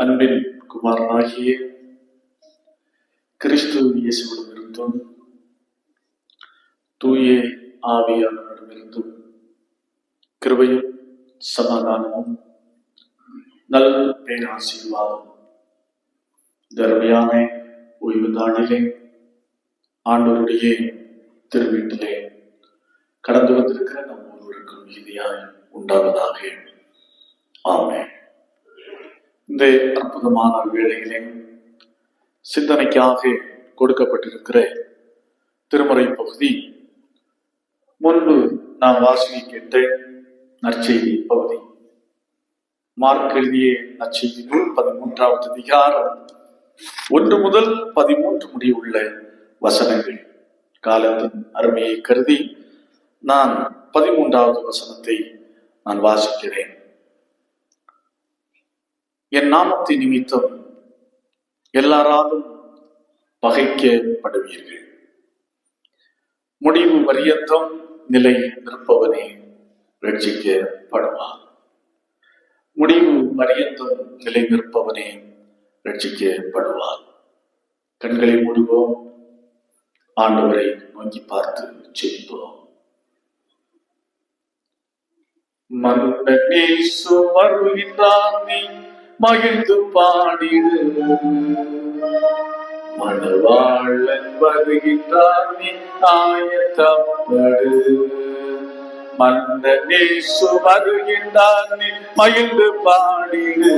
அன்பின் குமாரனாகிய கிறிஸ்து இயேசுவிடமிருந்தும் தூய ஆவியானவரிடமிருந்தும் கிருபையும் சமாதானமும் நல்ல பேராசீர்வாதம் தர்மையான ஓய்வு நாளிலே ஆண்டவருடைய திருவீட்டிலே கடந்து வந்திருக்கிற நம் ஒருவருக்கும் மீதியாய் உண்டாவதாக. ஆமென். இந்த அற்புதமான வேளையிலே சிந்தனைக்காக கொடுக்கப்பட்டிருக்கிற திருமறை பகுதி முன்பு நாம் வாசிக்க கேட்ட நற்செய்தி பகுதி. மார்க் எழுதிய நற்செய்தி நூல் 13வது அதிகாரம் 1 முதல் 13 முடிய உள்ள வசனங்கள். காலத்தின் அருமையை கருதி நான் 13வது வசனத்தை நான் வாசிக்கிறேன். என் நாமத்தின் நிமித்தம் எல்லாராலும் பகைக்கப்படுவீர்கள். முடிவு பரியந்தம் நிலை நிற்பவனே ரட்சிக்கப்படுவார். முடிவு பரியந்தம் நிலை நிற்பவனே ரட்சிக்கப்படுவார். கண்களை மூடுவோம். ஆண்டவரை நோக்கி பார்த்து ஜெபிப்போம். மன்னன் இயேசு வருகின்றார், நீ மகிழ்ந்து பாடிடு. மணவாளன் வருகின்றார், நீ ஆயத்தப்படு. மன்னன் இயேசு வருகின்றார், நீ மகிழ்ந்து பாடிடு.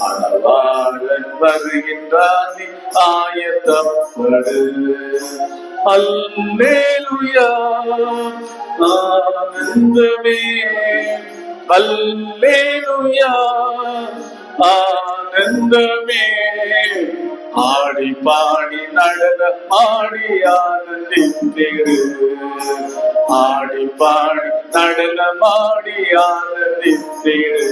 மணவாளன் வருகின்றார், நீ ஆயத்தப்படு. அல்லேலூயா ஆனந்தமே, அல்லேலூயா ஆனந்தமே. ஆடி பாடி நடனம் ஆடி ஆனந்தித்திடு. ஆடி பாடி நடனம் ஆடி ஆனந்தித்திடு.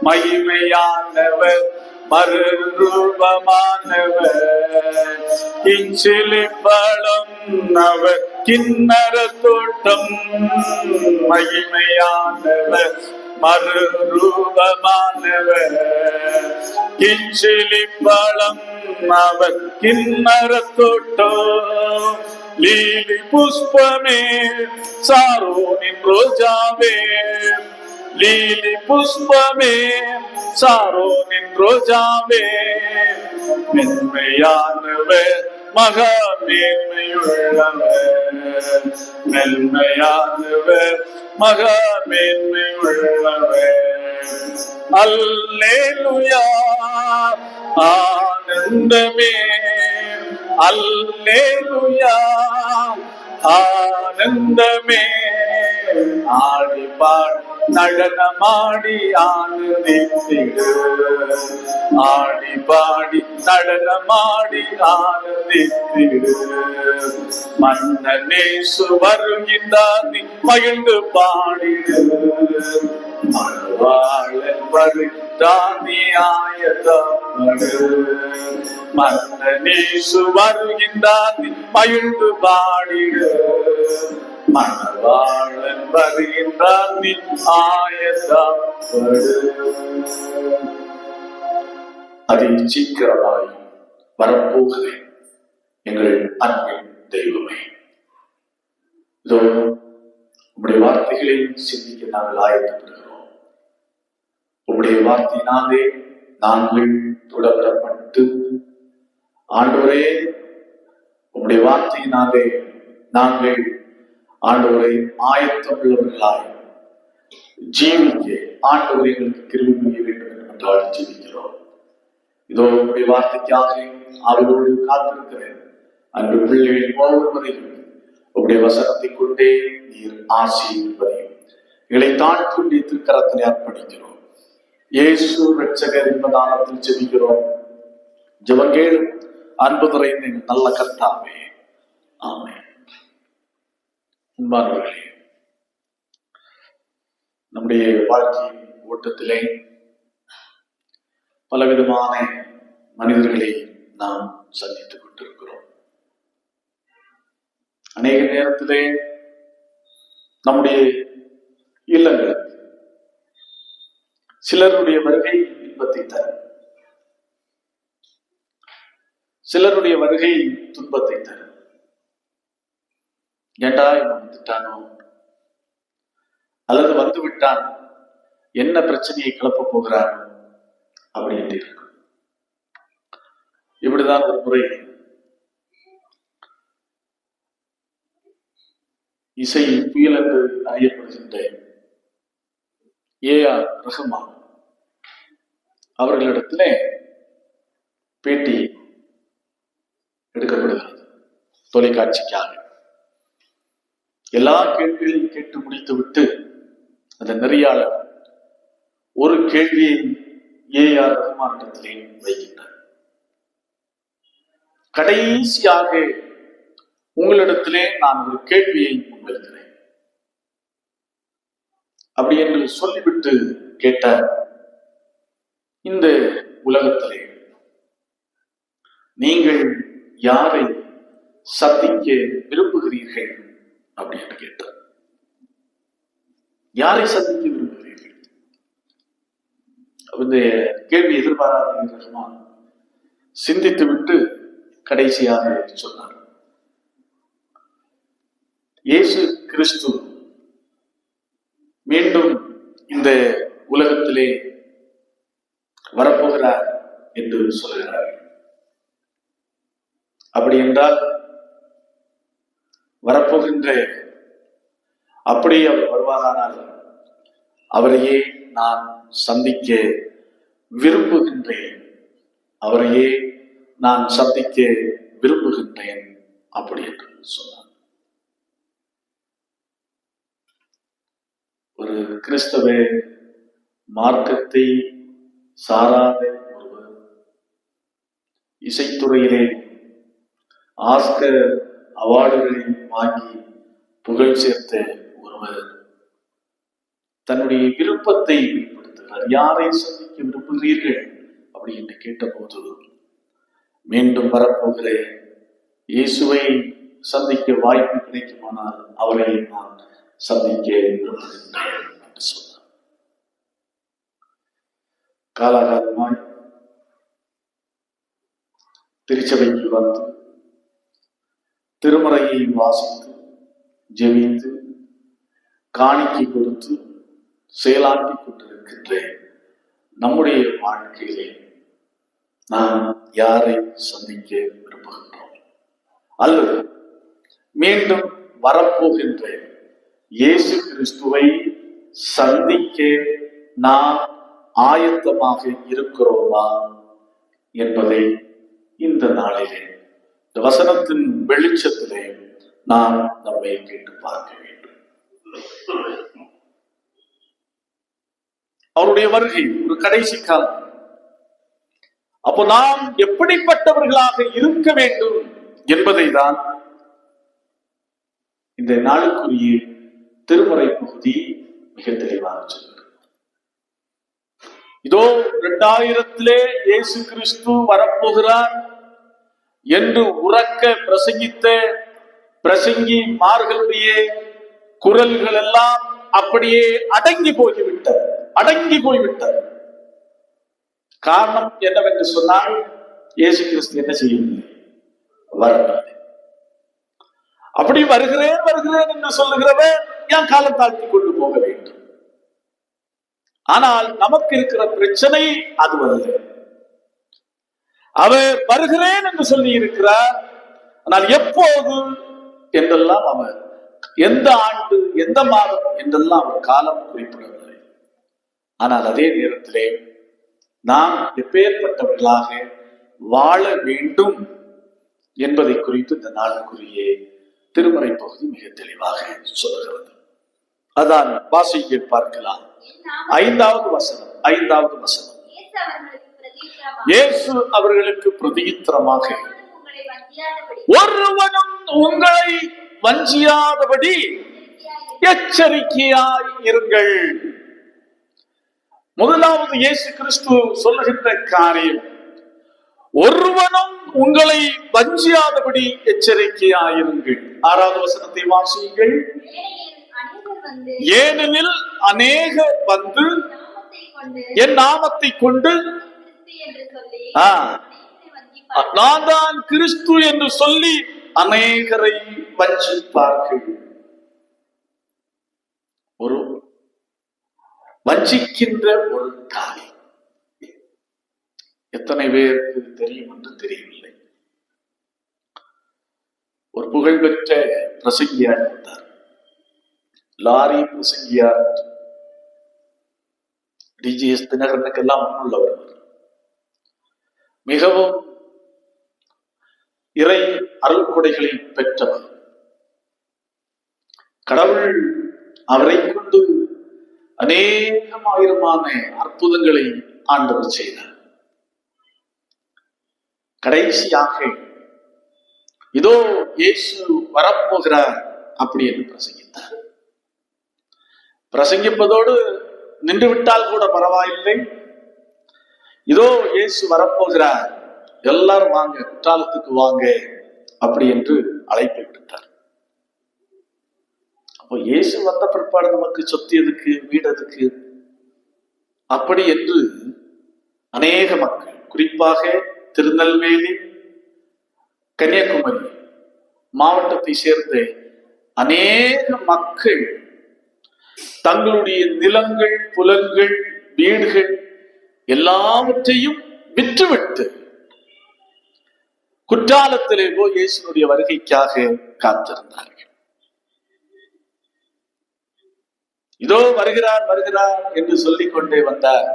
மகிமையானவர் மறுரூபமானவர், கிஞ்சிலிப்பழம் அவர் கிண்ணற தோட்டம். மகிமையானவர் மறுரூபமானவர், கிஞ்சிலிப்பழம் அவர் கிண்ணற தோட்டம். லீலி புஷ்பமே சாரோனின் ரோஜாவே, லீலி புஷ்பமே சாரோனின் ரோஜாவே. மென்மையானவர் மகா மேன்மையுள்ளவர், மென்மையானவர் மகா மேன்மையுள்ளவர். அல்லேலூயா ஆனந்தமே, அல்லேலூயா ஆனந்தமே. ஆடி பாடி நடனமாடி ஆனந்தித்திடு. ஆடி பாடி நடனமாடி ஆனந்தித்திடு. மன்னன் இயேசு வருகின்றார், நீ மகிழ்ந்து பாடிடு. மணவாளன் வருகின்றார், நீ ஆயத்தப்படு. மன்னன் இயேசு வருகின்றார், நீ மகிழ்ந்து பாடிடு. மணவாளன் வருகின்றார், நீ ஆயத்தப்படு. அதை சீக்கிரமாய் வரப்போகிறேன் எங்கள் அன்பின் தெய்வமே. இதோ உம்முடைய வார்த்தைகளை சிந்திக்க நாங்கள் ஆயத்தப்படுகிறோம். உம்முடைய வார்த்தையினாலே நாங்கள் தொடரப்பட்டு, ஆண்டவரே உம்முடைய வார்த்தையினாலே நாங்கள் ஆண்டவரை ஆயத்தம் உள்ளவர்களாய் ஜீவிக்க ஆண்டவரை எங்களுக்கு கிருபை புரிய வேண்டும் என்றால் ஜீவிக்கிறோம். இதோ உங்களுடைய வார்த்தைக்காக அவர்களோடு காத்திருக்கிறேன். அன்று பிள்ளைகளின் ஒவ்வொருவரையும் உங்களுடைய வசனத்தை கொண்டே நீர் ஆசீர்வதியும். எங்களை தாழ்த்துடைய திருக்கரத்திலே அர்ப்பணிக்கிறோம். இயேசு இரட்சகர் என்பதானத்தில் ஜெபிக்கிறோம் ஜெபங்கேளும் அன்பு நிறைந்த எங்கள் நல்ல கர்த்தாவே, ஆமென். அன்பானவர்களே, நம்முடைய வாழ்க்கையின் ஓட்டத்திலே பலவிதமான மனிதர்களை நாம் சந்தித்துக் கொண்டிருக்கிறோம். அநேக நேரத்திலே நம்முடைய இல்லங்களுக்கு சிலருடைய வருகை இன்பத்தை தரும், சிலருடைய வருகை துன்பத்தை தரும். ஏண்டா இவன் வந்துட்டானோ, அல்லது வந்து விட்டான், என்ன பிரச்சனையை கிளப்ப போகிறானோ அப்படின்னு இருக்கும். இப்படிதான் ஒரு முறை இசை புயல் என்று அறியப்படுகின்ற ஏ.ஆர். ரஹ்மான் அவர்களிடத்திலே பேட்டி எடுக்கப்படுகிறது தொலைக்காட்சிக்காக. எல்லா கேள்விகளையும் கேட்டு முடித்துவிட்டு அந்த நெறியாளர் ஒரு கேள்வியை ஏ.ஆர். ரஹ்மானிடத்திலே வைக்கின்றார். கடைசியாக உங்களிடத்திலே நான் ஒரு கேள்வியை முன்வைக்கிறேன் அப்படி என்று சொல்லிவிட்டு கேட்டார், இந்த உலகத்திலே நீங்கள் யாரை சந்திக்க விரும்புகிறீர்கள் அப்படின்னு கேட்டார். யாரை சந்திக்க விரும்புகிறீர்கள்? இந்த கேள்வி எதிர்பாராத சிந்தித்து விட்டு கடைசியாக சொன்னார், இயேசு கிறிஸ்து மீண்டும் இந்த உலகத்திலே வரப்போகிறார் என்று சொல்கிறார். அப்படி என்றால் வரப்போகின்ற அப்படி அவர் வருவாரானால் அவரையே நான் சந்திக்க விரும்புகின்றேன், அவரையே நான் சந்திக்க விரும்புகின்றேன் அப்படி என்று சொன்னார். ஒரு கிறிஸ்தவ மார்க்கத்தை சாராத ஒருவர், இசைத்துறையிலே ஆஸ்கர் அவார்டுகளை வாங்கி புகழ் சேர்த்த ஒருவர் தன்னுடைய விருப்பத்தை வெளிப்படுத்துகிறார். யாரை சந்திக்க விரும்புகிறீர்கள் அப்படி என்று கேட்டபோது, மீண்டும் வரப்போகிற இயேசுவை சந்திக்க வாய்ப்பு கிடைக்குமானால் அவரை நான் சந்திக்க விரும்புகின்றேன் என்று சொன்னார். காலாகாலமாய் திருச்சபைக்கு வந்து திருமறையை வாசித்து ஜெபித்து காணிக்கை கொடுத்து செயலாற்றி கொண்டிருக்கின்ற நம்முடைய வாழ்க்கையிலே நாம் யாரை சந்திக்க விரும்புகின்றோம், அல்லது மீண்டும் வரப்போகின்ற இயேசு கிறிஸ்துவை சந்திக்க நாம் ஆயத்தமாக இருக்கிறோமா என்பதை இந்த நாளிலே இந்த வசனத்தின் வெளிச்சத்திலே நாம் நம்மை கேட்டு பார்க்க வேண்டும். அவருடைய வருகை ஒரு கடைசி காலம். அப்போ நாம் எப்படிப்பட்டவர்களாக இருக்க வேண்டும் என்பதை தான் இந்த நாளுக்குரிய திருமறை பகுதி மிக தெளிவாக சொல்கிறது. இதோ 2000 இயேசு கிறிஸ்து வரப்போகிறார் என்று உறக்க பிரசங்கித்த பிரசங்கி மார்களுடைய குரல்கள் எல்லாம் அப்படியே அடங்கி போய்விட்டது. காரணம் என்னவென்று சொன்னால், இயேசு கிறிஸ்து என்ன செய்யவில்லை, வரவில்லை. அப்படி வருகிறேன் என்று சொல்லுகிறவன் ஏன் காலம் தாழ்த்தி கொண்டு போக வேண்டும்? ஆனால் நமக்கு இருக்கிற பிரச்சனை அதுவல்ல. அவர் வருகிறேன் என்று சொல்லி இருக்கிறார், ஆனால் எப்போது என்றெல்லாம் அவர் எந்த ஆண்டு எந்த மாதம் என்றெல்லாம் அவர் காலம் குறிப்பிடவில்லை. ஆனால் அதே நேரத்திலே நாம் எப்பேற்பட்டவர்களாக வாழ வேண்டும் என்பதை குறித்து இந்த நாளுக்குரிய திருமறை பகுதி மிக தெளிவாக சொல்கிறது. அதான் வாசிக்க பார்க்கலாம். 5வது வசனம். இயேசு அவர்களுக்கு பிரதியுத்தரமாக, ஒருவனும் உங்களை வஞ்சியாதபடி எச்சரிக்கையாய் இருங்கள். முதலாவது இயேசு கிறிஸ்து சொல்லுகின்ற காரியம், ஒருவனும் உங்களை வஞ்சியாதபடி எச்சரிக்கையாயிருங்கள். 6வது வசனத்தை வாசியுங்கள். ஏனெனில் அநேகர் வந்து என் நாமத்தை கொண்டு நான் தான் கிறிஸ்து என்று சொல்லி அநேகரை வஞ்சிப்பார்கள். ஒரு வஞ்சிக்கின்ற ஒரு காரியம் எத்தனை பேருக்கு தெரியும் என்று தெரியவில்லை. ஒரு புகழ்பெற்ற பிரசங்கியார் இருந்தார், லாரி பிரசங்கியார். டிஜிஎஸ் தினகரனுக்கெல்லாம் முன்னுள்ளவர். மிகவும் இறை அருள்கொடைகளை பெற்றவர். கடவுள் அவரை கொண்டு அநேகமாயிரமான அற்புதங்களை ஆண்டவர் செய்தார். கடைசியாக இதோ இயேசு வரப்போகிறார் அப்படி என்று பிரசங்கித்தார். பிரசங்கிப்பதோடு நின்றுவிட்டால் கூட பரவாயில்லை, இதோ இயேசு வரப்போகிறார், எல்லாரும் வாங்க, குற்றாலத்துக்கு வாங்க அப்படி என்று அழைப்பு விடுத்தார். அப்போ இயேசு வந்த பிற்பாடு நமக்கு சொத்து எதுக்கு, வீடு எதுக்கு, அப்படி என்று அநேக மக்கள், குறிப்பாக திருநெல்வேலி, கன்னியாகுமரி மாவட்டத்தை சேர்ந்த அநேக மக்கள் தங்களுடைய நிலங்கள், புலன்கள், வீடுகள் எல்லாவற்றையும் விற்றுவிட்டு குற்றாலத்திலே போய் இயேசுனுடைய வருகைக்காக காத்திருந்தார்கள். இதோ வருகிறார் வருகிறார் என்று சொல்லிக் கொண்டே வந்தார்.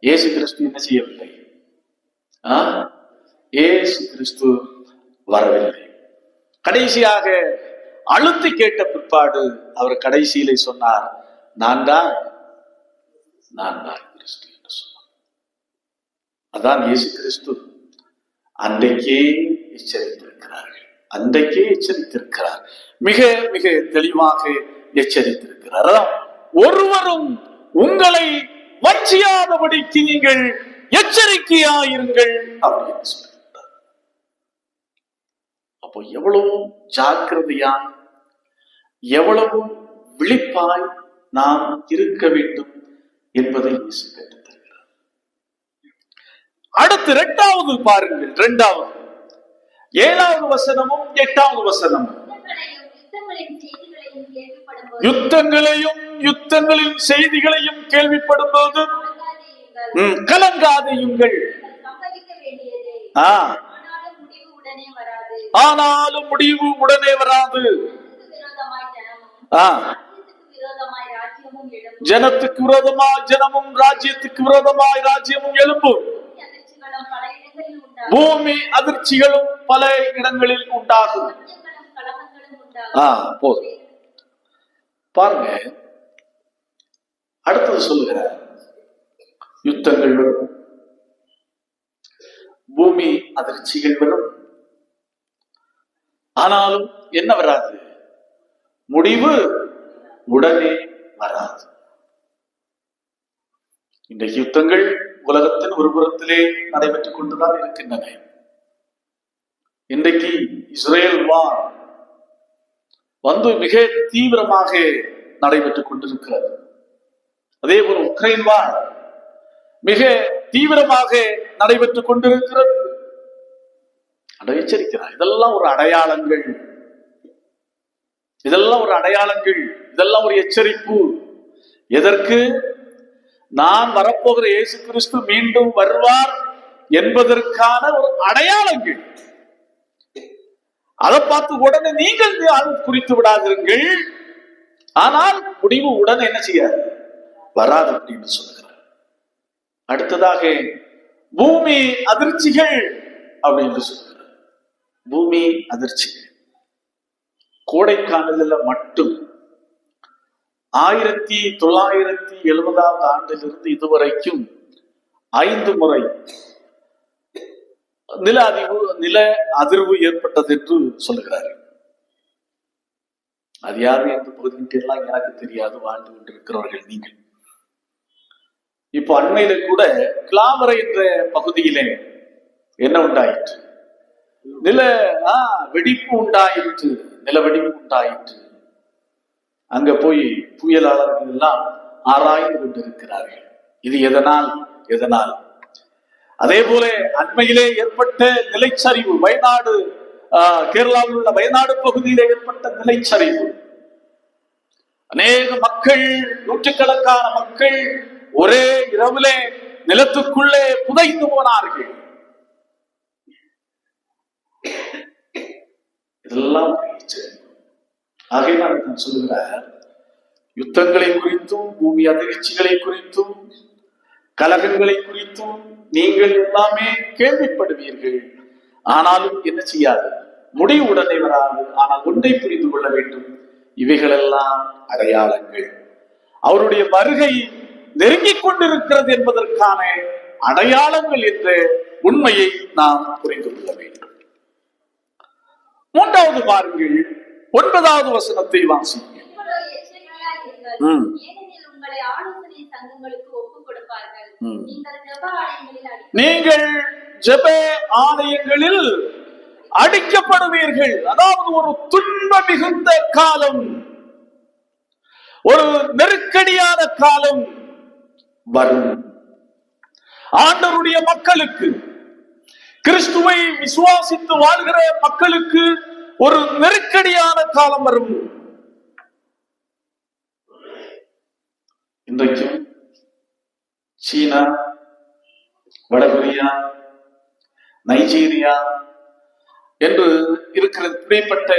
இயேசு கிறிஸ்து என்ன செய்யவில்லை? இயேசு கிறிஸ்து வரவில்லை. கடைசியாக அழுத்தி கேட்ட பிற்பாடு அவர் கடைசியிலே சொன்னார், நான் தான் கிறிஸ்து என்று சொன்னார். அதான் இயேசு கிறிஸ்து அன்றைக்கே எச்சரித்திருக்கிறார்கள். அன்றைக்கே எச்சரித்திருக்கிறார், மிக மிக தெளிவாக எச்சரித்திருக்கிறார். ஒருவரும் உங்களை வஞ்சியாதபடிக்கு நீங்கள் எச்சரிக்கையாயிருங்கள் அப்படின்னு சொல்லியிருக்கிறார். அப்போ எவ்வளவு ஜாக்கிரதையாய், எவ்வளவு விழிப்பாய் நாம் இருக்க வேண்டும் என்பதை இயேசு கற்றுத் தருகிறார். அடுத்து 2வது பாருங்கள். 2வது 7வது வசனமும் 8வது வசனமும், யுத்தங்களையும் யுத்தங்களின் செய்திகளையும் கேள்விப்படும் போது கலங்காதையுங்கள், ஆனாலும் முடிவு உடனே வராது. ஜனத்துக்கு விரோதமாய் ஜனமும், ராஜ்யத்துக்கு விரோதமாய் ராஜ்யமும் எழும்பும். பூமி அதிர்ச்சிகளும் பல இடங்களில் உண்டாகும். பாருங்க, அடுத்தது சொல்லுகிறார், யுத்தங்கள் வரும், பூமி அதிர்ச்சிகள் வரும், ஆனாலும் என்ன வராது? முடிவு உடனே வராது. இந்த யுத்தங்கள் உலகத்தின் ஒரு புறத்திலே நடைபெற்றுக் கொண்டுதான் இருக்கின்றன. இன்றைக்கு இஸ்ரேல் வார் வந்து மிக தீவிரமாக நடைபெற்றுக் கொண்டிருக்கிறது. அதே போல உக்ரைன் வார் மிக தீவிரமாக நடைபெற்றுக் கொண்டிருக்கிறது. எச்சரிக்கிறார், இதெல்லாம் ஒரு அடையாளங்கள், இதெல்லாம் ஒரு அடையாளங்கள், இதெல்லாம் ஒரு எச்சரிப்பு. எதற்கு? நான் வரப்போகிற இயேசு கிறிஸ்து மீண்டும் வருவார் என்பதற்கான ஒரு அடையாளங்கள். அதை பார்த்து உடனே நீங்கள் குறித்து விடாதீர்கள், ஆனால் முடிவு உடனே என்ன செய்யாது? வராது அப்படின்னு சொல்லுகிறார். அடுத்ததாக பூமி அதிர்ச்சிகள் அப்படின்னு சொல்லுகிறார். பூமி அதிர்ச்சிகள் கோடைக்கானலில் மட்டும் 1970 ஆண்டிலிருந்து இதுவரைக்கும் 5 முறை நில அதிர்வு ஏற்பட்டது என்று சொல்லுகிறார். அது யாரு என்று பகுதியெல்லாம் எனக்கு தெரியாது, வாழ்ந்து கொண்டிருக்கிறவர்கள் நீங்கள். இப்போ அண்மையில கூட கிளாமரை என்ற பகுதியிலே என்ன உண்டாயிற்று? நில வெடிப்பு உண்டாயிற்று, நில வெடிப்பு உண்டாயிற்று. அங்க போய் புயலாளர்கள் எல்லாம் ஆராய்ந்து கொண்டிருக்கிறார்கள். இது எதனால்? அதே போல அண்மையிலே ஏற்பட்ட நிலைச்சரிவு, வயநாடு, கேரளாவில் உள்ள வயநாடு பகுதியிலே ஏற்பட்ட நிலைச்சரிவு, அநேக மக்கள், நூற்றுக்கணக்கான மக்கள் ஒரே இரவிலே நிலத்துக்குள்ளே புதைந்து போனார்கள். இதெல்லாம் ஆகையினால் நான் சொல்லுகிறார், யுத்தங்களை குறித்தும் பூமி அதிர்ச்சிகளை குறித்தும் கலகங்களை குறித்தும் நீங்கள் எல்லாமே கேள்விப்படுவீர்கள். ஆனாலும் என்ன செய்யாது, முடிவு உடனே வராது. ஆனால் ஒன்றை புரிந்து கொள்ள வேண்டும், இவைகளெல்லாம் அடையாளங்கள். அவருடைய வருகை நெருங்கிக் கொண்டிருக்கிறது என்பதற்கான அடையாளங்கள் என்ற உண்மையை நாம் புரிந்து கொள்ள வேண்டும். மூன்றாவது பாருங்கள், 9வது வசனத்தை வாசிங்க. நீங்கள் ஜெப ஆலயங்களில் அடிக்கப்படுவீர்கள். அதாவது ஒரு துன்ப மிகுந்த காலம், ஒரு நெருக்கடியான காலம் வரும். ஆண்டவருடைய மக்களுக்கு, கிறிஸ்துவை விசுவாசித்து வாழ்கிற மக்களுக்கு ஒரு நெருக்கடியான காலம் வரும். இன்றைக்கும் சீனா, வடகொரியா, நைஜீரியா என்று இருக்கிற இப்படிப்பட்ட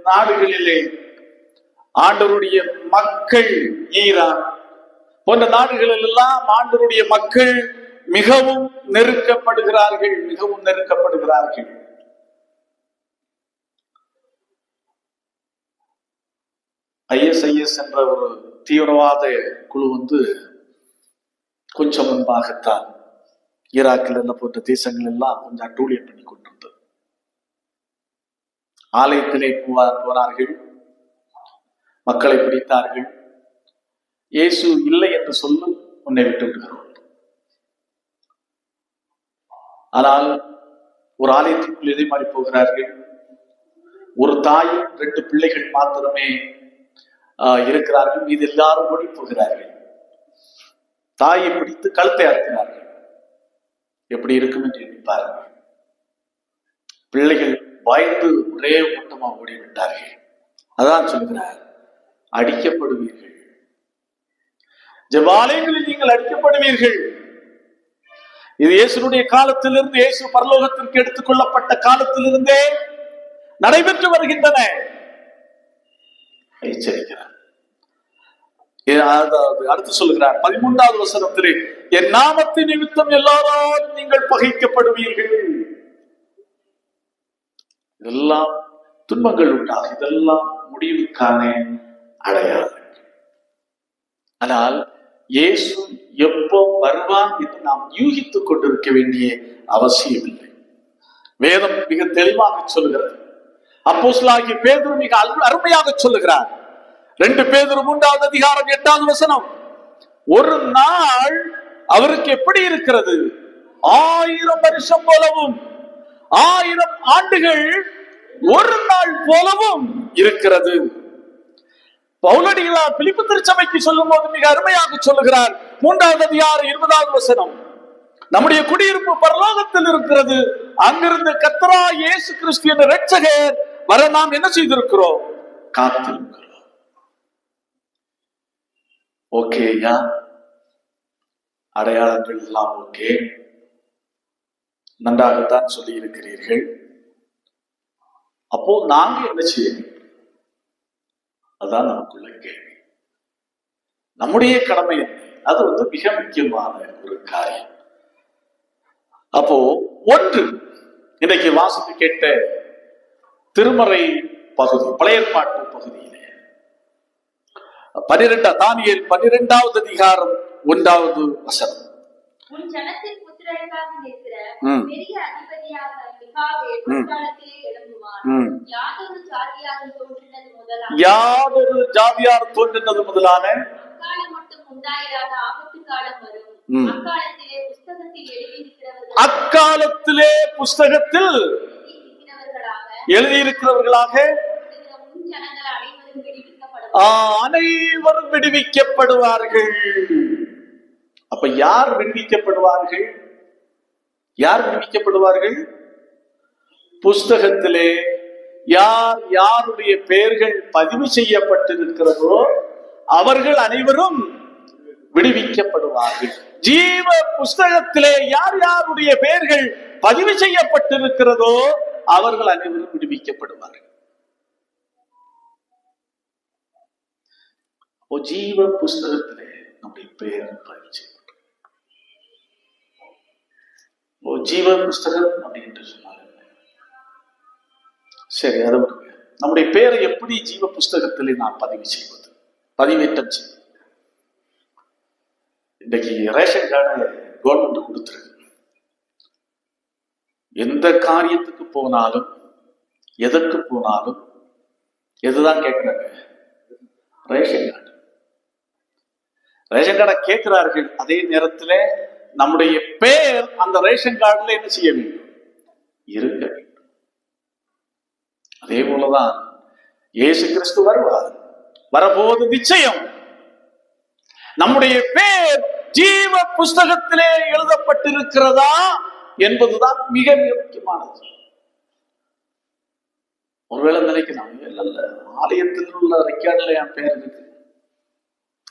நாடுகளிலே ஆண்டவருடைய மக்கள், ஈரான் போன்ற நாடுகளில் எல்லாம் ஆண்டவருடைய மக்கள் மிகவும் நெருக்கப்படுகிறார்கள். ISIS என்ற ஒரு தீவிரவாத குழு கொஞ்சம் முன்பாகத்தான் ஈராக்கில் எல்லாம் போன்ற தேசங்கள் எல்லாம் கொஞ்சம் அட்டூழியம் பண்ணி கொண்டிருந்தது. ஆலயத்திலே போனார்கள், மக்களை பிடித்தார்கள். இயேசு இல்லை என்று சொல்லும் உன்னை விட்டு விடுகிறோம். ஆனால் ஒரு ஆலயத்திற்குள் எதை மாறி போகிறார்கள். ஒரு தாயும் 2 பிள்ளைகள் மாத்திரமே இருக்கிறார்கள். மீது எல்லாரும் ஓடி போகிறார்கள். தாயை பிடித்து கழுத்தை அறுக்கிறார்கள். எப்படி இருக்கும் என்று எண்ணிப்பார்கள். பிள்ளைகள் பயந்து ஒரே ஓட்டமா ஓடிவிட்டார்கள். அதான் சொல்கிறார், அடிக்கப்படுவீர்கள். ஜெபாலயங்களில் நீங்கள் அடிக்கப்படுவீர்கள். இது இயேசுடைய காலத்திலிருந்து, இயேசு பரலோகத்திற்கு எடுத்துக் கொள்ளப்பட்ட காலத்திலிருந்தே நடைபெற்று வருகின்றன. எச்சரிக்கிறார். அடுத்து சொல்லுகிறார் 13வது வசனத்திலே, என் நாமத்தின் நிமித்தம் எல்லாராலும் நீங்கள் பகைக்கப்படுவீர்கள். இதெல்லாம் துன்பங்கள் உண்டாகும். இதெல்லாம் முடிவுக்கான அடையாளம். ஆனால் இயேசு எப்போ வருவான் என்று நாம் யூகித்துக் கொண்டிருக்க வேண்டிய அவசியம் இல்லை. வேதம் மிக தெளிவாக சொல்லுகிறது. அப்போஸ்தலனாகிய பேதுரு மிக அருமையாக சொல்லுகிறார். 2 பேதுரு 3வது அதிகாரம் 8வது வசனம். ஒரு நாள் அவருக்கு எப்படி இருக்கிறது? 1000 வருஷம் போலவும் 1000 ஆண்டுகள் ஒரு நாள் போலவும் இருக்கிறது. பவுலடிகளார் பிலிப்பு திருச்சபைக்கு சொல்லும் போது மிக அருமையாக சொல்லுகிறார். 3வது அதிகாரம் 20வது வசனம். நம்முடைய குடியிருப்பு பரலோகத்தில் இருக்கிறது. அங்கிருந்து கர்த்தராகிய இயேசு கிறிஸ்து என்ற இரட்சகர் வர நாம் என்ன செய்திருக்கிறோம்? காத்திருக்கிறோம். ஓகேயா? அடையாளங்கள் எல்லாம் ஓகே, நன்றாகத்தான் சொல்லி இருக்கிறீர்கள். அப்போ நாங்க என்ன செய்யணும்? அதான் நமக்குள்ள கேள்வி. நம்முடைய கடமை என்ன? அது மிக முக்கியமான ஒரு காரியம். அப்போ ஒன்று, இன்றைக்கு வாசித்து கேட்ட திருமறை பகுதி, பழைய ஏற்பாட்டு பகுதியிலே 12 தானியேல் 12வது அதிகாரம் 1வது வசனம். உன் ஜனத்தின் புத்திரருக்காக நிற்கிற பெரிய அதிபதியாக மிகாவேல் காலத்திலே எழும்புவான். யாதொரு ஜாதியார் தோன்றினது முதலான அக்காலம் மட்டும் உண்டாயிராத ஆபத்து காலம் வரும். அக்காலத்திலே புஸ்தகத்தில் எழுதியிருக்கிறவர்களாக அனைவரும் விடுவிக்கப்படுவார்கள். அப்ப யார் விடுவிக்கப்படுவார்கள்? யார் விடுவிக்கப்படுவார்கள்? புஸ்தகத்திலே யார் யாருடைய பெயர்கள் பதிவு செய்யப்பட்டிருக்கிறதோ அவர்கள் அனைவரும் விடுவிக்கப்படுவார்கள். ஜீவ புஸ்தகத்திலே யார் யாருடைய பெயர்கள் பதிவு செய்யப்பட்டிருக்கிறதோ அவர்கள் அனைவரும் விடுவிக்கப்படுவார்கள். ஜீவ புஸ்தகத்திலே நம்முடைய பெயர் பதிவு செய்யப்பட்டது. ஜீவ புஸ்தகம் அப்படின்னு சொன்னாங்க. சரி, அது நம்முடைய பெயரை எப்படி ஜீவ புஸ்தகத்திலே நாம் பதிவு செய்வது, பதிவேற்றம் செய்வது? இன்றைக்கு ரேஷன் கார்டு கவர்மெண்ட் கொடுத்துருக்கு. எந்த காரியத்துக்கு போனாலும் எதற்கு போனாலும் எதுதான் கேட்கிறாங்க? Ration card. ரேஷன் கார்டை கேட்கிறார்கள். அதே நேரத்தில் நம்முடைய பெயர் அந்த ரேஷன் கார்டுல என்ன செய்ய வேண்டும்? இருக்க வேண்டும். அதே போலதான் இயேசு கிறிஸ்து வருவார். வரபோது நிச்சயம் நம்முடைய பெயர் ஜீவ புஸ்தகத்திலே எழுதப்பட்டிருக்கிறதா என்பதுதான் மிக மிக முக்கியமானது. ஒருவேளை நினைக்கலாம், இல்ல ஆலயத்தில் உள்ள ரெக்கார்ட்ல என் பெயர் இருக்கு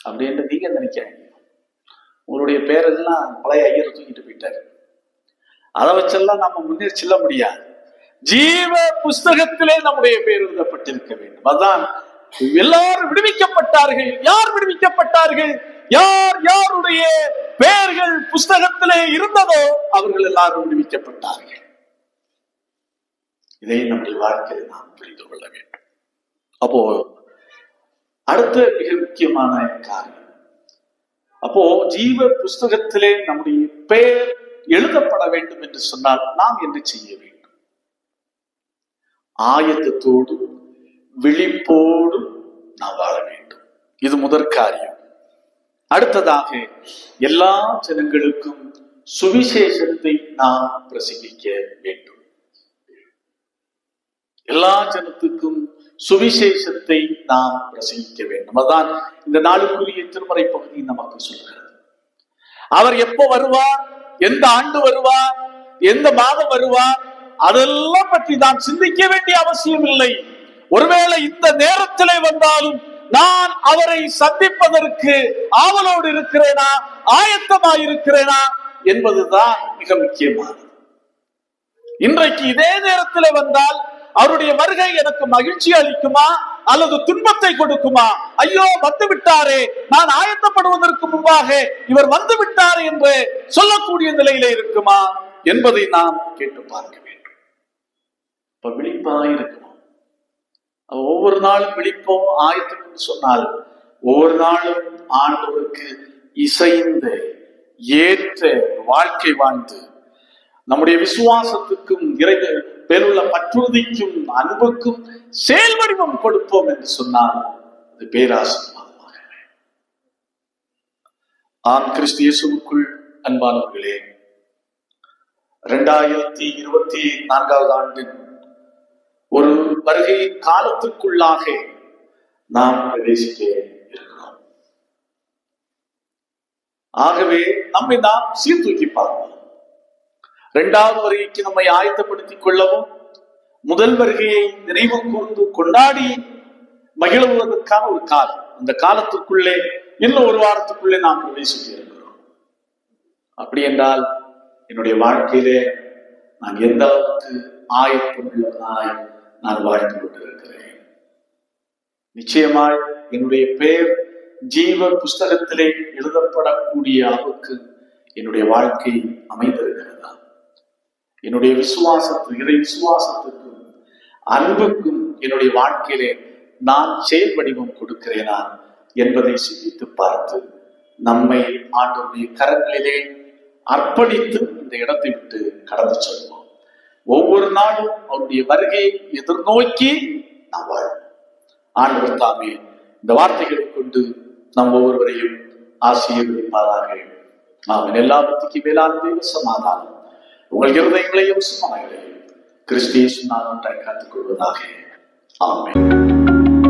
அப்படின்னு நீங்க நினைக்காங்க. உங்களுடைய பேரெல்லாம் பழைய ஐயரை தூக்கிட்டு போயிட்டாரு. அதை வச்செல்லாம் நம்ம முன்னேறி செல்ல முடியாது. ஜீவ புஸ்தகத்திலே நம்முடைய பெயர் எழுதப்பட்டிருக்க வேண்டும். அதான் எல்லாரும் விடுவிக்கப்பட்டார்கள். யார் விடுவிக்கப்பட்டார்கள்? யார் யாருடைய பெயர்கள் புஸ்தகத்திலே இருந்ததோ அவர்கள் எல்லாரும் விடுவிக்கப்பட்டார்கள். இதை நம்முடைய வாழ்க்கையில் நாம் புரிந்து கொள்ள வேண்டும். அப்போ அடுத்த மிக முக்கியமான காரியம், அப்போ ஜீவ புஸ்தகத்திலே நம்முடைய பெயர் எழுதப்பட வேண்டும் என்று சொன்னால் நாம் என்ன செய்ய வேண்டும்? ஆயத்தத்தோடு விழிப்போடு நாம் வாழ வேண்டும். இது முதற் காரியம். அடுத்ததாக எல்லா ஜனங்களுக்கும் சுவிசேஷத்தை நாம் பிரசங்கிக்க வேண்டும். எல்லா ஜனத்துக்கும் சுவிசேஷத்தை நாம் பிரசங்கிக்க வேண்டும். அதான் இந்த நாளுக்குரிய திருமறை பகுதி நமக்கு சொல்கிறது. அவர் எப்போ வருவார், எந்த ஆண்டு வருவார், எந்த மாதம் வருவார், அதெல்லாம் பற்றி நாம் சிந்திக்க வேண்டிய அவசியம் இல்லை. ஒருவேளை இந்த நேரத்திலே வந்தாலும் நான் அவரை சந்திப்பதற்கு ஆவலோடு இருக்கிறேனா, ஆயத்தமாயிருக்கிறேனா என்பதுதான் மிக முக்கியமானது. இன்றைக்கு இதே நேரத்தில் வந்தால் அவருடைய வருகை எனக்கு மகிழ்ச்சி அளிக்குமா அல்லது துன்பத்தை கொடுக்குமா? ஐயோ வந்து விட்டாரே, நான் ஆயத்தப்படுவதற்கு முன்பாக இவர் வந்து விட்டாரே என்று சொல்லக்கூடிய நிலையில இருக்குமா என்பதை நாம் கேட்டு பார்க்க வேண்டும். இப்ப விழிப்பாக இருக்கணும். ஒவ்வொரு நாளும் விழிப்போம், ஆயத்தம் என்று சொன்னால் ஒவ்வொரு நாளும் ஆண்டவருக்கு இசைந்த ஏற்ற வாழ்க்கை வாழ்ந்து நம்முடைய விசுவாசத்துக்கும் இறைவன் பேருள்ள பற்றுறுதிக்கும் அன்புக்கும் செயல் வடிவம் கொடுப்போம் என்று சொன்னால் அது பேராசீர்வாதமாக. ஆம், கிறிஸ்து இயேசுவுக்குள் அன்பானவர்களே, 2024 ஆண்டின் ஒரு வருகை காலத்திற்குள்ளாக நாம் பிரவேசிக்க இருக்கிறோம். ஆகவே நம்மை நாம் சீர்தூக்கி பார்ப்போம். 2வது வருகைக்கு நம்மை ஆயத்தப்படுத்திக் கொள்ளவும், முதல் வருகையை நினைவு கூர்ந்து கொண்டாடி மகிழ்வதற்கான ஒரு காலம். அந்த காலத்திற்குள்ளே இன்னும் ஒரு வாரத்துக்குள்ளே நாம் பிரவேசிக்க இருக்கிறோம். அப்படி என்றால் என்னுடைய வாழ்க்கையிலே நான் எந்த அளவுக்கு ஆயத்தம் உள்ளவனாய் நான் வாழ்ந்து கொண்டிருக்கிறேன்? நிச்சயமாய் என்னுடைய பெயர் ஜீவ புஸ்தகத்திலே எழுதப்படக்கூடிய அளவுக்கு என்னுடைய வாழ்க்கை அமைந்திருக்கிறதா? என்னுடைய விசுவாசத்துக்கு, இறை விசுவாசத்துக்கும் அன்புக்கும் என்னுடைய வாழ்க்கையிலே நான் செயல் வடிவம் கொடுக்கிறேனா என்பதை சிந்தித்து பார்த்து நம்மை ஆண்டவருடைய கரங்களிலே அர்ப்பணித்து இந்த இடத்தை விட்டு கடந்து செல்வோம். ஒவ்வொரு நாளும் அவருடைய வருகையை எதிர்நோக்கி நாம் வாழ்வோம். ஆண்டவர் தாமே இந்த வார்த்தைகளை கொண்டு நம் ஒவ்வொருவரையும் ஆசீர்வதிப்பாராக. ஆமென். எல்லாவற்றுக்கும் மேலான தெய்வ சமாதானம் உங்கள் இருதயங்களையும் சுமங்களையும் கிறிஸ்து இயேசுவின் நாமத்தில் காத்துக் கொள்வதாக. ஆமென்.